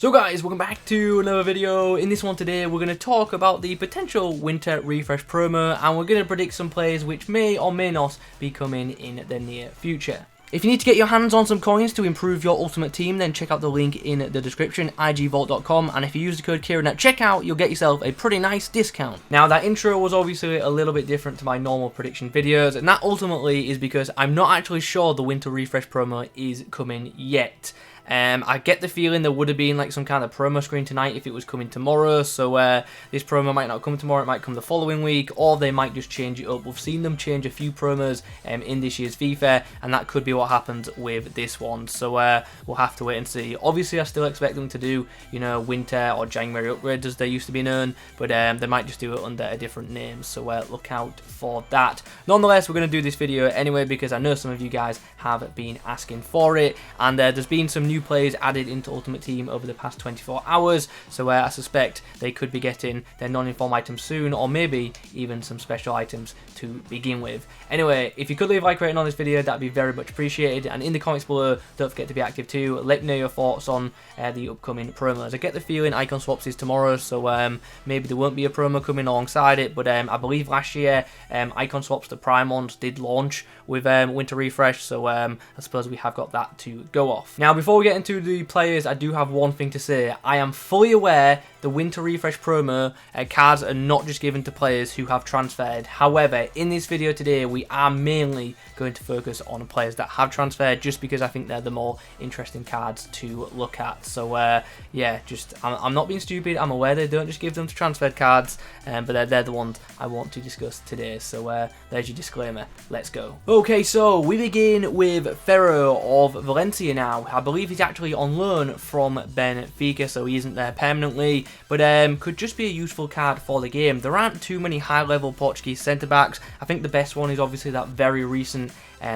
So guys, welcome back to another video. In this one today, we're going to talk about the potential winter refresh promo, and we're going to predict some players which may or may not be coming in the near future. If you need to get your hands on some coins to improve your ultimate team, then check out the link in the description, igvault.com, and if you use the code Kieron at checkout, you'll get yourself a pretty nice discount. Now, that intro was obviously a little bit different to my normal prediction videos, and that ultimately is because I'm not actually sure the winter refresh promo is coming yet. I get the feeling there would have been like some kind of promo screen tonight if it was coming tomorrow, so this promo might not come tomorrow, it might come the following week, or they might just change it up. We've seen them change a few promos in this year's FIFA, and that could be what happens with this one, so we'll have to wait and see. Obviously, I still expect them to do, you know, winter or January upgrades as they used to be known, but they might just do it under a different name, so look out for that. Nonetheless, we're going to do this video anyway because I know some of you guys have been asking for it, and there's been some new players added into Ultimate Team over the past 24 hours, so I suspect they could be getting their non-inform items soon, or maybe even some special items to begin with. Anyway, if you could leave a like rating on this video, that'd be very much appreciated, and in the comments below, don't forget to be active too. Let me know your thoughts on the upcoming promos. I get the feeling Icon Swaps is tomorrow, so maybe there won't be a promo coming alongside it, but I believe last year Icon Swaps, the Prime ones, did launch with Winter Refresh, so I suppose we have got that to go off. Now, before we get into the players, I do have one thing to say. I am fully aware the Winter Refresh promo cards are not just given to players who have transferred. However, in this video today, we are mainly going to focus on players that have transferred, just because I think they're the more interesting cards to look at. So yeah, I'm not being stupid. I'm aware they don't just give them to transferred cards, but they're the ones I want to discuss today. So there's your disclaimer. Let's go. Okay, so we begin with Pharaoh of Valencia now. I believe he's actually on loan from Benfica, so he isn't there permanently, but could just be a useful card for the game. There aren't too many high-level Portuguese centre-backs. I think the best one is obviously that very recent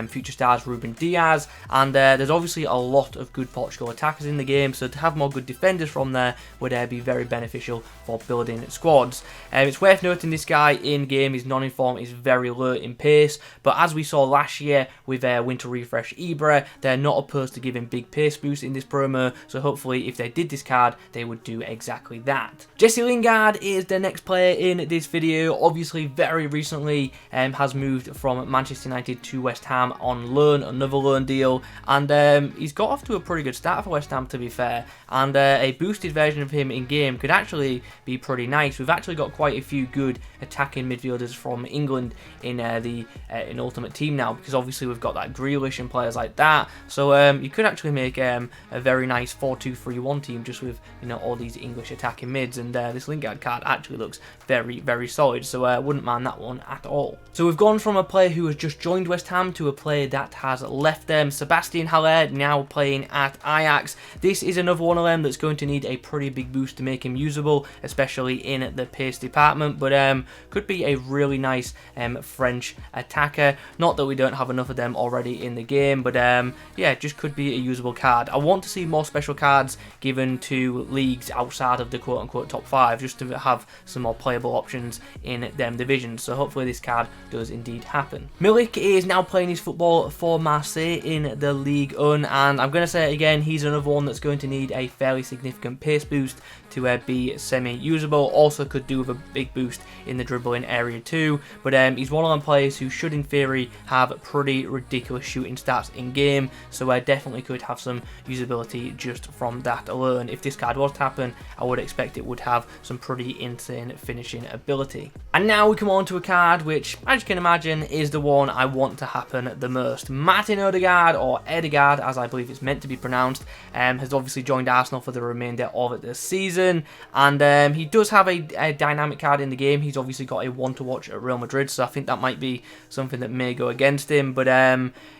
Future Stars Ruben Diaz, and there's obviously a lot of good Portugal attackers in the game, so to have more good defenders from there would be very beneficial for building squads. It's worth noting this guy in game, his non-inform is very low in pace, but as we saw last year with Winter Refresh Ibra, they're not opposed to giving big pace boosts in this promo, so hopefully if they did this card, they would do exactly that. Jesse Lingard is the next player in this video. Obviously very recently has moved from Manchester United to West Ham on loan, another loan deal, and he's got off to a pretty good start for West Ham, to be fair, and a boosted version of him in game could actually be pretty nice. We've actually got quite a few good attacking midfielders from England in in Ultimate Team now, because obviously we've got that Grealish and players like that, so you could actually make a very nice 4-2-3-1 team just with, you know, all these English attacking mids, and this Lingard card actually looks very, very solid, so I wouldn't mind that one at all. So we've gone from a player who has just joined West Ham to a player that has left them. Sebastian Hallett now playing at Ajax. This is another one of them that's going to need a pretty big boost to make him usable, especially in the pace department, but could be a really nice French attacker. Not that we don't have enough of them already in the game, but yeah, just could be a usable card. I want to see more special cards given to leagues outside of the quote-unquote top 5, just to have some more playable options in them divisions, so hopefully this card does indeed happen. Millik is now playing his football for Marseille in the Ligue 1, and I'm going to say it again, he's another one that's going to need a fairly significant pace boost to be semi-usable. Also could do with a big boost in the dribbling area too, but he's one of them players who should in theory have pretty ridiculous shooting stats in game, so I definitely could have some usability just from that alone. If this card was to happen, I would expect it would have some pretty insane finishing ability. And now we come on to a card which, as you can imagine, is the one I want to happen the most. Martin Ødegaard, or Ødegaard as I believe it's meant to be pronounced, has obviously joined Arsenal for the remainder of the season, and he does have a dynamic card in the game. He's obviously got a one to watch at Real Madrid, so I think that might be something that may go against him, but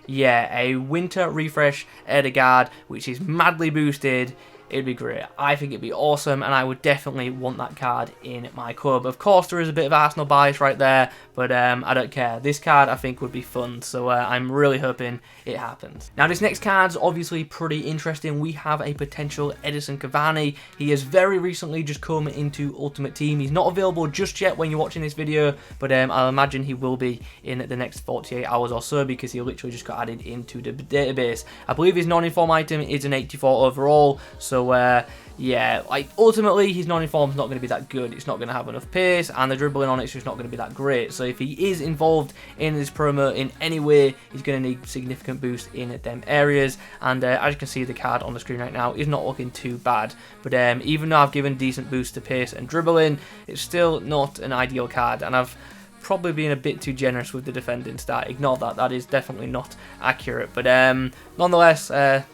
yeah, a Winter Refresh Ødegaard which is madly boosted, it'd be great. I think it'd be awesome, and I would definitely want that card in my club. Of course, there is a bit of Arsenal bias right there, but I don't care. This card, I think, would be fun, so I'm really hoping it happens. Now, this next card's obviously pretty interesting. We have a potential Edison Cavani. He has very recently just come into Ultimate Team. He's not available just yet when you're watching this video, but I'll imagine he will be in the next 48 hours or so, because he literally just got added into the database. I believe his non-inform item is an 84 overall, so So yeah, like ultimately his non-inform's not going to be that good. It's not going to have enough pace, and the dribbling on it's just not going to be that great. So if he is involved in this promo in any way, he's going to need significant boost in them areas. And as you can see, the card on the screen right now is not looking too bad. But even though I've given decent boost to pace and dribbling, it's still not an ideal card, and I've probably been a bit too generous with the defending stat. Ignore that, that is definitely not accurate. But nonetheless,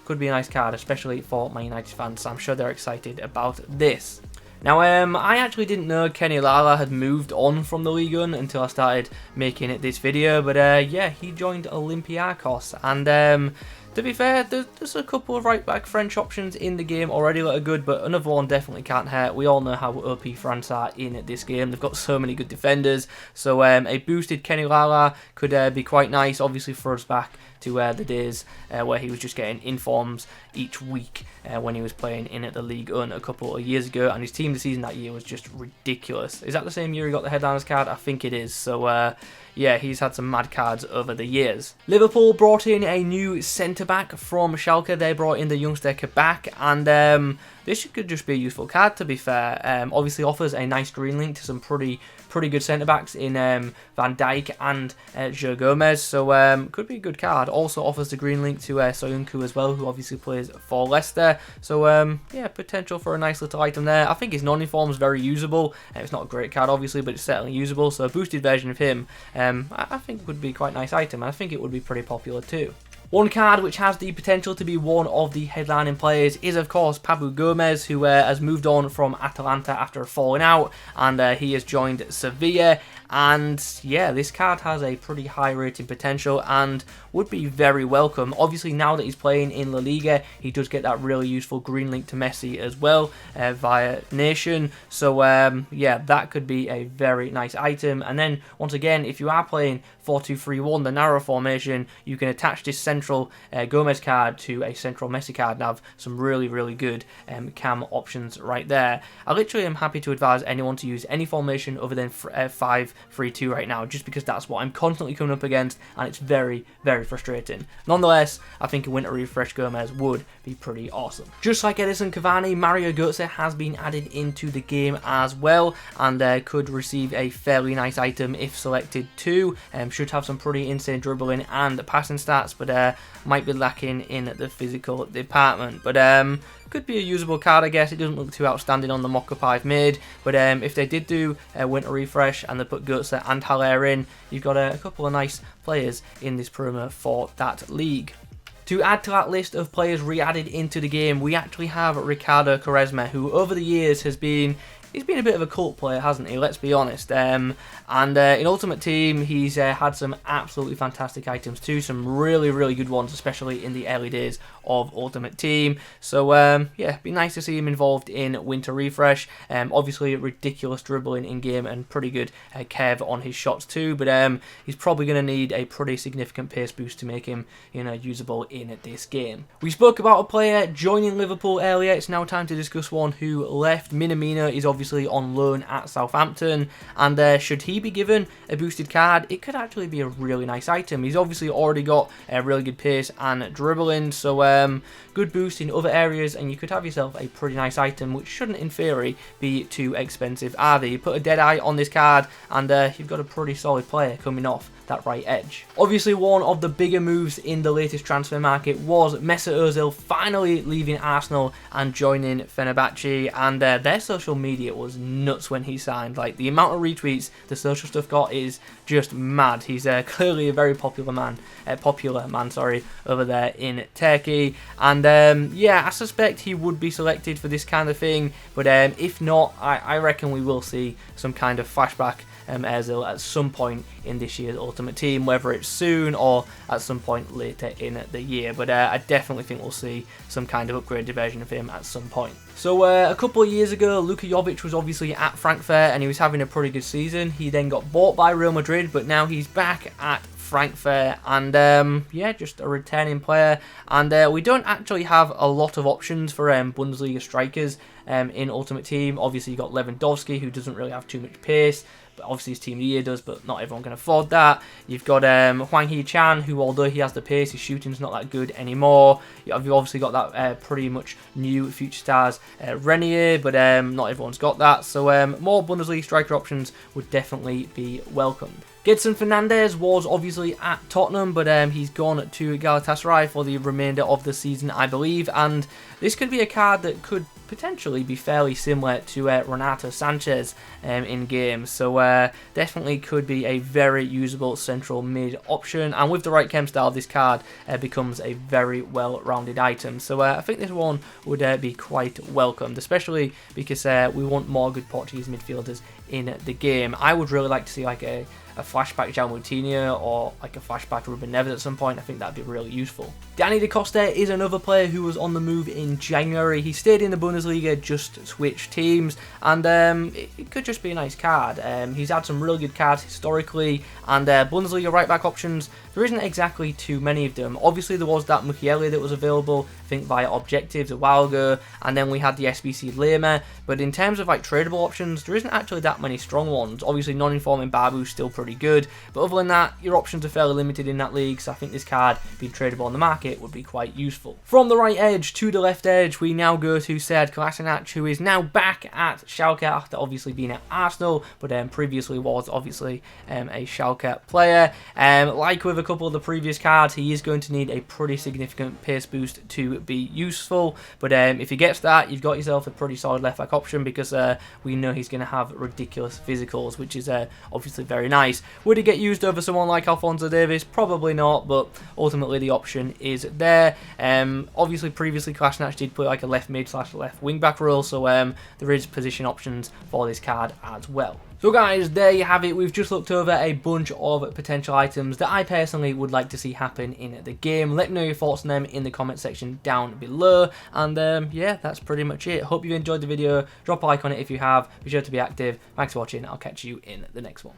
could be a nice card, especially for My United fans, so I'm sure they're excited about this. Now, I actually didn't know Kenny Lala had moved on from the Ligue 1 until I started making this video, but yeah, he joined Olympiacos, and to be fair, there's a couple of right-back French options in the game already that are good, but another one definitely can't hurt. We all know how OP France are in this game. They've got so many good defenders, so a boosted Kenny Lala could be quite nice, obviously for us back to the days where he was just getting informs each week when he was playing in the Ligue 1 a couple of years ago, and his team this season that year was just ridiculous. Is that the same year he got the headliners card? I think it is. So yeah, he's had some mad cards over the years. Liverpool brought in a new centre-back from Schalke. They brought in the youngster Kabak, and this could just be a useful card, to be fair. Obviously offers a nice green link to some pretty good centre-backs in Van Dijk and Joe Gomez, so could be a good card. Also offers the green link to Soyuncu as well, who obviously plays for Leicester, so yeah, potential for a nice little item there. I think his non-inform is very usable. It's not a great card obviously, but it's certainly usable, so a boosted version of him I think would be quite a nice item, and I think it would be pretty popular too. One card which has the potential to be one of the headlining players is, of course, Pabu Gomez, who has moved on from Atalanta after falling out, and he has joined Sevilla. And yeah, this card has a pretty high rating potential and would be very welcome. Obviously, now that he's playing in La Liga, he does get that really useful green link to Messi as well via Nation. So yeah, that could be a very nice item. And then once again, if you are playing 4-2-3-1, the narrow formation, you can attach this central Gomez card to a central Messi card and have some really good cam options right there. I literally am happy to advise anyone to use any formation other than 5-3-2 right now, just because that's what I'm constantly coming up against, and it's very frustrating. Nonetheless, I think a winter refresh Gomez would be pretty awesome. Just like Edison Cavani, Mario Goetze has been added into the game as well, and could receive a fairly nice item if selected too. Should have some pretty insane dribbling and passing stats, but might be lacking in the physical department. But could be a usable card, I guess. It doesn't look too outstanding on the mock-up I've made, but if they did do a winter refresh and they put Goetze and Haller in, you've got a couple of nice players in this promo for that league. To add to that list of players re-added into the game, we actually have Ricardo Quaresma, who over the years has been... He's been a bit of a cult player, hasn't he? Let's be honest. And in Ultimate Team, he's had some absolutely fantastic items too. Some really good ones, especially in the early days of Ultimate Team. So, yeah, it'd be nice to see him involved in Winter Refresh. Obviously, ridiculous dribbling in-game and pretty good curve on his shots too. But he's probably going to need a pretty significant pace boost to make him, you know, usable in this game. We spoke about a player joining Liverpool earlier. It's now time to discuss one who left. Minamino is obviously on loan at Southampton, and should he be given a boosted card, it could actually be a really nice item. He's obviously already got a really good pace and dribbling, so good boost in other areas, and you could have yourself a pretty nice item, which shouldn't in theory be too expensive either. You put a Deadeye on this card, and you've got a pretty solid player coming off that right edge. Obviously, one of the bigger moves in the latest transfer market was Mesut Ozil finally leaving Arsenal and joining Fenerbahce, and their social media was nuts when he signed. Like, the amount of retweets the social stuff got is just mad. He's clearly a very popular man over there in Turkey, and yeah, I suspect he would be selected for this kind of thing, but if not, I reckon we will see some kind of flashback Ozil at some point in this year's Ultimate Team, whether it's soon or at some point later in the year. But I definitely think we'll see some kind of upgraded version of him at some point. So a couple of years ago, Luka Jovic was obviously at Frankfurt and he was having a pretty good season. He then got bought by Real Madrid, but now he's back at Frankfurt and yeah, just a returning player. And we don't actually have a lot of options for Bundesliga strikers in Ultimate Team. Obviously, you got Lewandowski, who doesn't really have too much pace. Obviously his Team of the Year does, but not everyone can afford that. You've got Hwang Hee-chan, who although he has the pace, his shooting's not that good anymore. You've obviously got that pretty much new future stars Renier, but not everyone's got that. So more Bundesliga striker options would definitely be welcomed. Gibson Fernandez was obviously at Tottenham, but he's gone to Galatasaray for the remainder of the season, I believe. And this could be a card that could potentially be fairly similar to Renato Sanchez in games. So definitely could be a very usable central mid option. And with the right chem style, this card becomes a very well-rounded item. So I think this one would be quite welcomed, especially because we want more good Portuguese midfielders in the game. I would really like to see like a flashback João Moutinho or like a flashback Ruben Neves at some point. I think that'd be really useful. Danny Decoster is another player who was on the move in January. He stayed in the Bundesliga, just switched teams, and it could just be a nice card. He's had some really good cards historically, and Bundesliga right back options, there isn't exactly too many of them. Obviously there was that Mukiele that was available, I think via Objectives a while ago, and then we had the SBC Lema, but in terms of like tradable options, there isn't actually that many strong ones. Obviously non-informing Babu is still pretty good, but other than that, your options are fairly limited in that league, so I think this card being tradable on the market would be quite useful. From the right edge to the left edge, we now go to Sead Karatenach, who is now back at Schalke after obviously being at Arsenal, but previously was obviously a Schalke player. Like with a couple of the previous cards, he is going to need a pretty significant pace boost to be useful, but if he gets that, you've got yourself a pretty solid left back option, because we know he's going to have ridiculous physicals, which is obviously very nice. Would he get used over someone like Alphonso Davies? Probably not, but ultimately the option is there. Obviously previously Karatenach did play like a left mid / left wing back role, so there is position options for this card as well. So guys, there you have it. We've just looked over a bunch of potential items that I personally would like to see happen in the game. Let me know your thoughts on them in the comment section down below. And yeah, that's pretty much it. Hope you enjoyed the video. Drop a like on it if you have. Be sure to be active. Thanks for watching. I'll catch you in the next one.